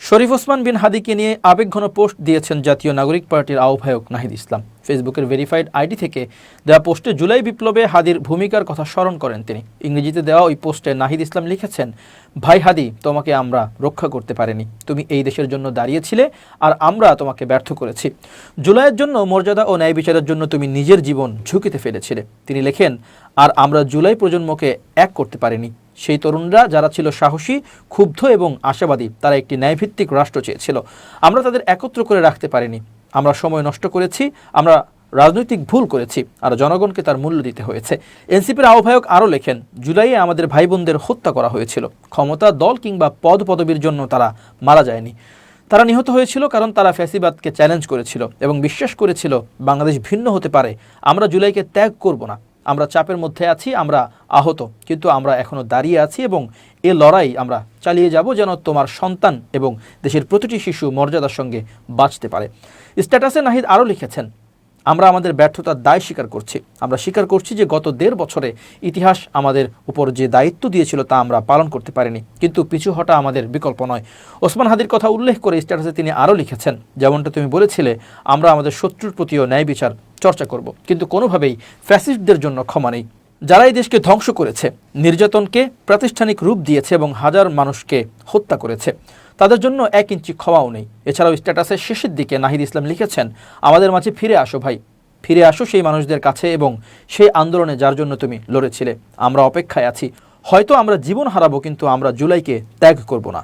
শরীফ ওসমান বিন হাদিকে নিয়ে আবেগঘন পোস্ট দিয়েছেন জাতীয় নাগরিক পার্টির আহ্বায়ক নাহিদ ইসলাম। ফেসবুকের ভেরিফাইড আইডি থেকে দেওয়া পোস্টে জুলাই বিপ্লবে হাদির ভূমিকার কথা স্মরণ করেন তিনি। ইংরেজিতে দেওয়া ওই পোস্টে নাহিদ ইসলাম লিখেছেন, ভাই হাদি, তোমাকে আমরা রক্ষা করতে পারিনি। তুমি এই দেশের জন্য দাঁড়িয়েছিলে আর আমরা তোমাকে ব্যর্থ করেছি। জুলাইয়ের জন্য মর্যাদা ও ন্যায় বিচারের জন্য তুমি নিজের জীবন ঝুঁকিতে ফেলেছিলে। তিনি লেখেন, আর আমরা জুলাই প্রজন্মকে এক করতে পারিনি। সেই তরুণরা যারা ছিল সাহসী, ক্ষুব্ধ এবং আশাবাদী, তারা একটি ন্যায়ভিত্তিক রাষ্ট্র চেয়েছিল। আমরা তাদের একত্র করে রাখতে পারিনি। আমরা সময় নষ্ট করেছি, আমরা রাজনৈতিক ভুল করেছি, আর জনগণকে তার মূল্য দিতে হয়েছে। এনসিপির আহ্বায়ক আরও লেখেন, জুলাইয়ে আমাদের ভাই বোনদের হত্যা করা হয়েছিল। ক্ষমতা, দল কিংবা পদপদবীর জন্য তারা মারা যায়নি। তারা নিহত হয়েছিল কারণ তারা ফ্যাসিবাদকে চ্যালেঞ্জ করেছিল এবং বিশ্বাস করেছিল বাংলাদেশ ভিন্ন হতে পারে। আমরা জুলাইকে ত্যাগ করব না। আমরা চাপের মধ্যে আছি, আমরা আহত, কিন্তু আমরা এখনও দাঁড়িয়ে আছি এবং এ লড়াই আমরা চালিয়ে যাব যেন তোমার সন্তান এবং দেশের প্রতিটি শিশু মর্যাদার সঙ্গে বাঁচতে পারে। স্ট্যাটাসে নাহিদ আরও লিখেছেন, আমরা আমাদের ব্যর্থতার দায় স্বীকার করছি। আমরা স্বীকার করছি যে গত 1.5 বছরে ইতিহাস আমাদের উপর যে দায়িত্ব দিয়েছিল তা আমরা পালন করতে পারিনি, কিন্তু পিছু হটা আমাদের বিকল্প নয়। ওসমান হাদির কথা উল্লেখ করে স্ট্যাটাসে তিনি আরও লিখেছেন, যেমনটা তুমি বলেছিলে, আমরা আমাদের শত্রুর প্রতিও ন্যায় বিচার চর্চা করব, কিন্তু কোনোভাবেই ফ্যাসিস্টদের জন্য ক্ষমা নেই। যারা এই দেশকে ধ্বংস করেছে, নির্যাতনকে প্রাতিষ্ঠানিক রূপ দিয়েছে এবং হাজার মানুষকে হত্যা করেছে, তাদের জন্য 1 ইঞ্চি ক্ষমাও নেই। এছাড়াও স্ট্যাটাসের শেষের দিকে নাহিদ ইসলাম লিখেছেন, আমাদের মাঝে ফিরে আসো ভাই, ফিরে আসো সেই মানুষদের কাছে এবং সেই আন্দোলনে যার জন্য তুমি লড়েছিলে। আমরা অপেক্ষায় আছি। হয়তো আমরা জীবন হারাবো, কিন্তু আমরা জুলাইকে ত্যাগ করব না।